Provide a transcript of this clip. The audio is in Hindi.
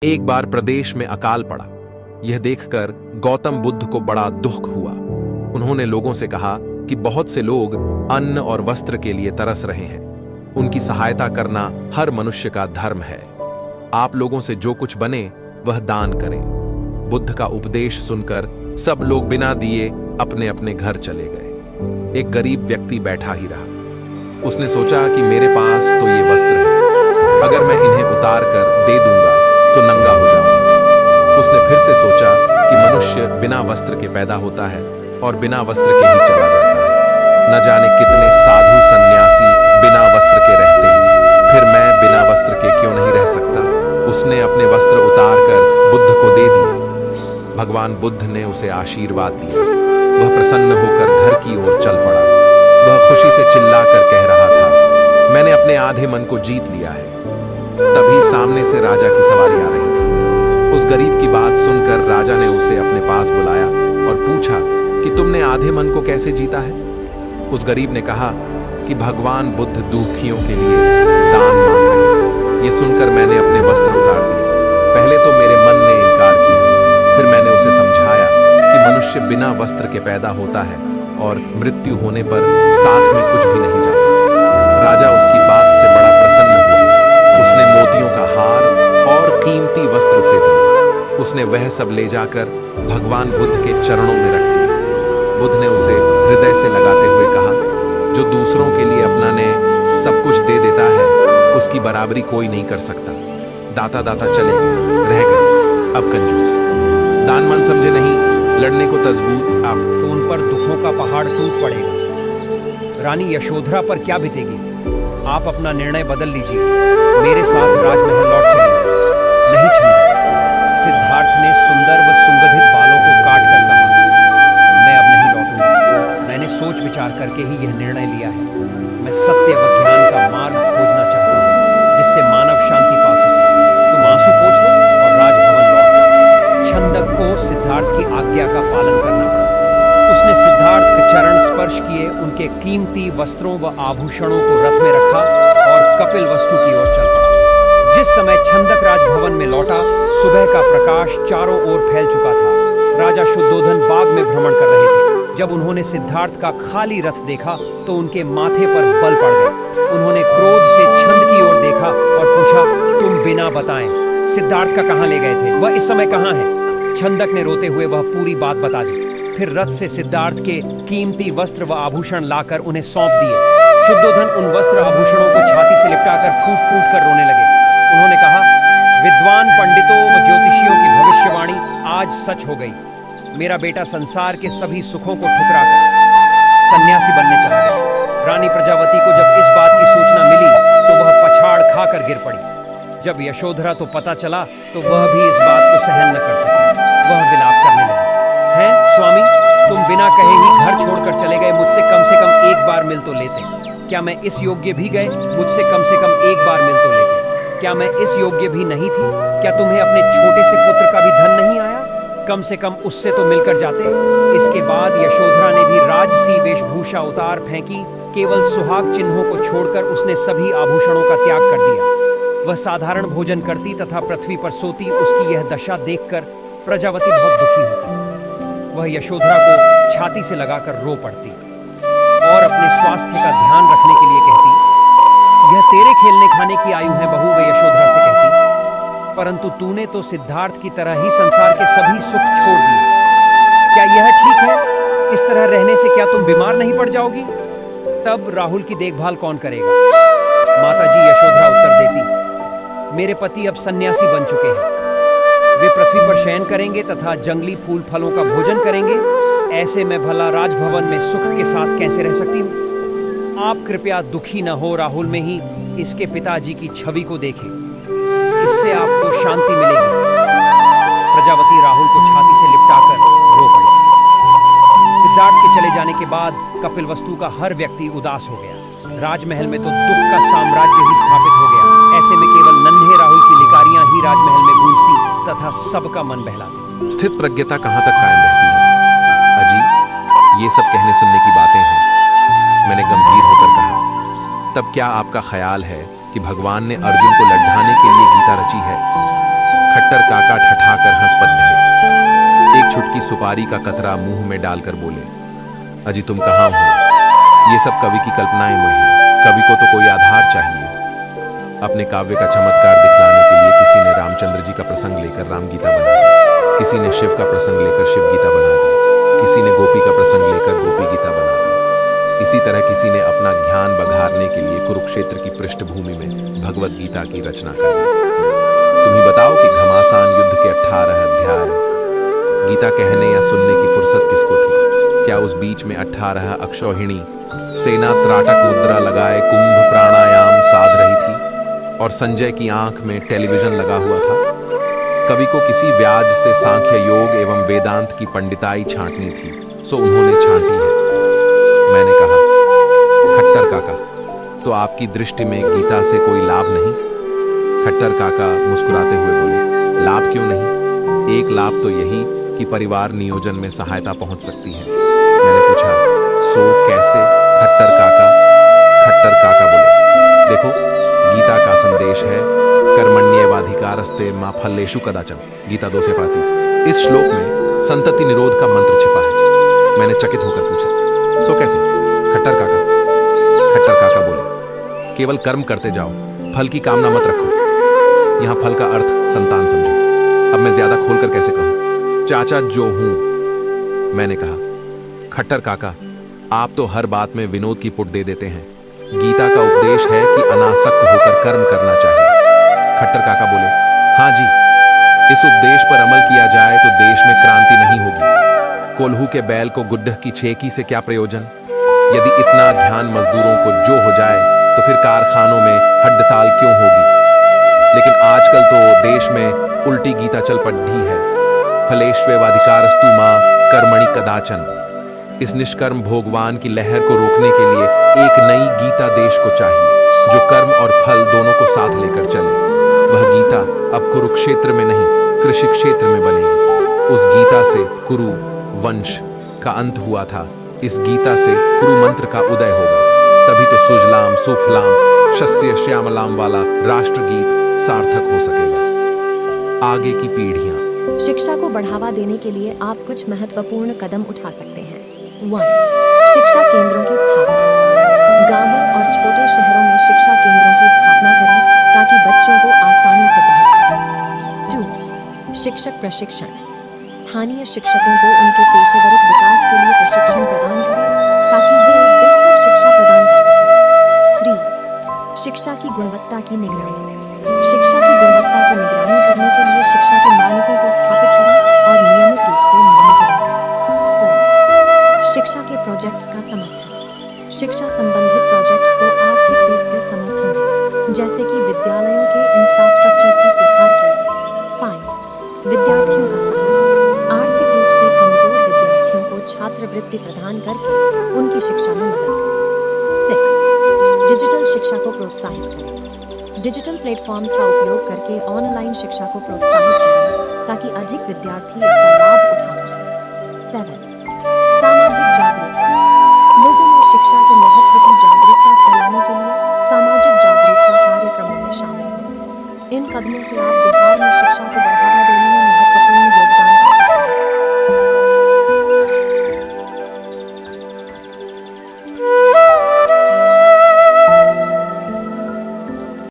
एक बार प्रदेश में अकाल पड़ा। यह देखकर गौतम बुद्ध को बड़ा दुख हुआ। उन्होंने लोगों से कहा कि बहुत से लोग अन्न और वस्त्र के लिए तरस रहे हैं। उनकी सहायता करना हर मनुष्य का धर्म है। आप लोगों से जो कुछ बने वह दान करें। बुद्ध का उपदेश सुनकर सब लोग बिना दिए अपने अपने घर चले गए। एक गरीब व्यक्ति बैठा ही रहा। उसने सोचा कि मेरे पास तो ये वस्त्र है, अगर मैं इन्हें उतार कर दे दूंगा तो नंगा हो जाऊंगा। उसने फिर से सोचा कि मनुष्य बिना वस्त्र के पैदा होता है और बिना वस्त्र के ही चला जाता है। न जाने कितने साधु सन्यासी बिना वस्त्र के रहते हैं, फिर मैं बिना वस्त्र के क्यों नहीं रह सकता। उसने अपने वस्त्र उतार कर बुद्ध को दे दिए। भगवान बुद्ध ने उसे आशीर्वाद दिया। वह प्रसन्न होकर घर की ओर चल पड़ा। वह खुशी से चिल्लाकर कह रहा था, मैंने अपने आधे मन को जीत लिया है। तभी सामने से राजा की सवारी आ रही थी। उस गरीब की बात सुनकर राजा ने उसे अपने पास बुलाया और पूछा कि तुमने आधे मन को कैसे जीता है। उस गरीब ने कहा कि भगवान बुद्ध दुखियों के लिए दान मांग रहे थे। ये सुनकर मैंने अपने वस्त्र उतार दिए। पहले तो मेरे मन ने इनकार किया, फिर मैंने उसे समझाया कि मनुष्य बिना वस्त्र के पैदा होता है और मृत्यु होने पर साथ में कुछ भी नहीं जाता। राजा उसकी बात से बड़ा प्रसन्न हुआ। उसने मोतियों का हार और कीमती वस्त्र उसे दिए। उसने वह सब ले जाकर भगवान बुद्ध के चरणों में रख दिया। बुद्ध ने उसे हृदय से लगाते हुए कहा, जो दूसरों के लिए अपना सब कुछ दे देता है उसकी बराबरी कोई नहीं कर सकता। दाता दाता चले गए, रह गए अब कंजूस। दान मान समझे नहीं, लड़ने को तजबूत आप। तो उन पर दुखों का पहाड़ टूट पड़ेगा। रानी यशोधरा पर क्या बीतेगी। आप अपना निर्णय बदल लीजिए, मेरे साथ राजमहल लौट चलिए। नहीं चंदा, सिद्धार्थ ने सुंदर व सुगंधित बालों को काट कर कहा, मैं अब नहीं लौटूंगा। मैंने सोच विचार करके ही यह निर्णय लिया है। मैं सत्य व ज्ञान का मार्ग खोजना चाहता हूँ, जिससे मानव शांति पा सके। तुम आंसू पोंछ लो और राजभवन लौट। छंदक को सिद्धार्थ की आज्ञा का पालन करना पड़ा। उसने सिद्धार्थ के चरण स्पर्श किए, उनके कीमती वस्त्रों व आभूषणों को रथ में रखा और कपिल वस्तु की ओर चल पड़ा। जिस समय छंदक राजभवन में लौटा, सुबह का प्रकाश चारों ओर फैल चुका था। राजा शुद्धोधन बाग में भ्रमण कर रहे थे। जब उन्होंने सिद्धार्थ का खाली रथ देखा तो उनके माथे पर बल पड़ गए। उन्होंने क्रोध से छंद की ओर देखा और पूछा, तुम बिना बताएं सिद्धार्थ का कहाँ ले गए थे? वह इस समय कहाँ है? छंदक ने रोते हुए वह पूरी बात बता दी। फिर रथ से सिद्धार्थ के कीमती वस्त्र व आभूषण लाकर उन्हें सौंप दिए। शुद्धोधन उन वस्त्र आभूषणों को छाती से लिपटाकर फूट फूट कर रोने लगे। उन्होंने कहा, विद्वान पंडितों व ज्योतिषियों की भविष्यवाणी आज सच हो गई। मेरा बेटा संसार के सभी सुखों को ठुकराकर सन्यासी बनने चला गया। रानी प्रजावती को जब इस बात की सूचना मिली तो वह पछाड़ खाकर गिर पड़ी। जब यशोधरा तो पता चला तो वह भी इस बात को सहन न कर सकी। वह विलाप करने लगी, हैं स्वामी, तुम बिना कहे ही घर छोड़कर चले गए। मुझसे कम से कम एक बार मिल तो लेते। क्या मैं इस योग्य भी गए? मुझसे कम से कम एक बार मिल तो लेते। क्या मैं इस योग्य भी नहीं थी? क्या तुम्हें अपने छोटे से पुत्र का भी धन नहीं आया? कम से कम उससे तो मिलकर जाते। इसके बाद यशोधरा ने भी राजसी वेशभूषा उतार फेंकी। केवल सुहाग चिन्हों को छोड़कर उसने सभी आभूषणों का त्याग कर दिया। वह साधारण भोजन करती तथा पृथ्वी पर सोती। उसकी यह दशा देखकर प्रजावती बहुत दुखी होती। वह यशोधरा को छाती से लगाकर रो पड़ती और अपने स्वास्थ्य का ध्यान रखने के लिए कहती, यह तेरे खेलने खाने की आयु है बहू। वे यशोधरा से कहती, परंतु तूने तो सिद्धार्थ की तरह ही संसार के सभी सुख छोड़ दिए। क्या यह ठीक है? इस तरह रहने से क्या तुम बीमार नहीं पड़ जाओगी? तब राहुल की देखभाल कौन करेगा? माताजी यशोधरा उत्तर देती, मेरे पति अब सन्यासी बन चुके हैं। वे पृथ्वी पर शयन करेंगे तथा जंगली फूल फलों का भोजन करेंगे। ऐसे में भला राजभवन में सुख के साथ कैसे रह सकती हूँ? आप कृपया दुखी न हो। राहुल में ही इसके पिताजी की छवि को देखें, इससे आपको शांति मिलेगी। प्रजावती राहुल को छाती से लिपटाकर रो पड़ी। सिद्धार्थ के चले जाने के बाद कपिलवस्तु का हर व्यक्ति उदास हो गया। राजमहल में तो दुख का साम्राज्य ही स्थापित हो गया। ऐसे में केवल नन्हे राहुल की लिकारियां ही राजमहल में गूंजती तथा सबका मन बहलाती। स्थित प्रज्ञता कहाँ तक कायम रहती है? अजी, ये सब कहने सुनने की बातें हैं, मैंने गंभीर होकर कहा। तब क्या आपका ख्याल है कि भगवान ने अर्जुन को लड्ढाने के लिए गीता रची है? खट्टर काका ठठाकर हंस पड़े। एक छुटकी सुपारी का कतरा मुंह में डालकर बोले, अजी तुम कहाँ हो? ये सब कवि की कल्पनाएं हुई हैं। कवि को तो कोई आधार चाहिए। अपने काव्य का चमत्कार दिखलाने के लिए किसी ने रामचंद्र जी का प्रसंग लेकर रामगीता बना दी, किसी ने शिव का प्रसंग लेकर शिव गीता बना दी, किसी ने गोपी का प्रसंग लेकर गोपी गीता बना दी। इसी तरह किसी ने अपना ज्ञान बघारने के लिए कुरुक्षेत्र की पृष्ठभूमि में भगवत गीता की रचना कर दी। तुम ही बताओ कि घमासान युद्ध के 18 अध्याय गीता कहने या सुनने की फुर्सत किसको थी? क्या उस बीच में 18 अक्षौहिणी सेना त्राटक मुद्रा लगाए कुंभ प्राणायाम साध रही थी और संजय की आंख में टेलीविजन लगा हुआ था? कवि को किसी व्याज से सांख्य योग एवं वेदांत की पंडिताई छांटनी थी, सो उन्होंने छांटी है। मैंने कहा, खट्टर काका, तो आपकी दृष्टि में गीता से कोई लाभ नहीं? खट्टर काका मुस्कुराते हुए बोले, लाभ क्यों नहीं? एक लाभ तो यही कि परिवार नियोजन में सहायता पहुंच सकती है। मैंने पूछा, सो कैसे? खट्टर काका बोले, देखो, गीता का संदेश है कर्मण्येवाधिकारस्ते मा फलेषु कदाचन, गीता 2:25। इस श्लोक में संतति निरोध का मंत्र छिपा है। मैंने चकित होकर पूछा, सो कैसे? खट्टर काका बोले, केवल कर्म करते जाओ, फल की कामना मत रखो। यहां फल का अर्थ संतान समझो। अब मैं ज्यादा खोलकर कैसे कहूं? चाचा जो हूं। मैंने कहा, खट्टर काका, आप तो हर बात में विनोद की पुट दे देते हैं। गीता का उपदेश है कि अनासक्त होकर कर्म करना चाहिए। खट्टर काका बोले, हाँ जी, इस उपदेश पर अमल किया जाए तो देश में क्रांति नहीं होगी। कोल्हू के बैल को गुड्ढ की छेकी से क्या प्रयोजन? यदि इतना ध्यान मजदूरों को जो हो जाए तो फिर कारखानों में हड़ताल क्यों होगी? लेकिन आजकल तो देश में उल्टी गीता चल पड़ी है, फलेष्वेवाधिकारस्तु मा कर्मणि कदाचन। इस निष्कर्म भोगवान की लहर को रोकने के लिए एक नई गीता देश को चाहिए, जो कर्म और फल दोनों को साथ लेकर चले। वह गीता अब कुरुक्षेत्र में नहीं, कृषि क्षेत्र में बनेगी। उस गीता से कुरु वंश का अंत हुआ था, इस गीता से कुरु मंत्र का उदय होगा। तभी तो सुजलाम सुफलाम शस्य श्यामलाम वाला राष्ट्रगीत सार्थक हो सकेगा। आगे की पीढ़ियां। शिक्षा को बढ़ावा देने के लिए आप कुछ महत्वपूर्ण कदम उठा सकते हैं। 1. शिक्षा केंद्रों की स्थापना। गांवों और छोटे शहरों में शिक्षा केंद्रों की स्थापना करें ताकि बच्चों को आसानी से पहुंच सके। 2. शिक्षक प्रशिक्षण। स्थानीय शिक्षकों को उनके पेशेवरिक विकास के लिए प्रशिक्षण प्रदान करें ताकि वे बेहतर शिक्षा प्रदान कर सकें। 3. शिक्षा की गुणवत्ता की निगरानी। शिक्षा की गुणवत्ता की निगरानी करने के लिए शिक्षा के मानकों को स्थापित करें और नियमित रूप से मॉनिटरिंग करें। 4. शिक्षा के प्रोजेक्ट्स का समर्थन। शिक्षा संबंधित प्रोजेक्ट्स को आर्थिक रूप से समर्थन दें, जैसे कि विद्यालयों के इंफ्रास्ट्रक्चर के सुधार के लिए। 5. विद्यार्थियों का सहारा। आर्थिक रूप से कमजोर विद्यार्थियों को छात्रवृत्ति प्रदान करके उनकी शिक्षा में मदद करें। 6. डिजिटल शिक्षा को प्रोत्साहित करें। डिजिटल प्लेटफॉर्म्स का उपयोग करके ऑनलाइन शिक्षा को प्रोत्साहित करें ताकि अधिक विद्यार्थी इसका लाभ उठा सकें। 7. सामाजिक जागरूकता। लोगों में शिक्षा के महत्व की जागरूकता फैलाने के लिए सामाजिक जागरूकता कार्यक्रमों में शामिल हों। इन कदमों से आप बिहार में शिक्षा को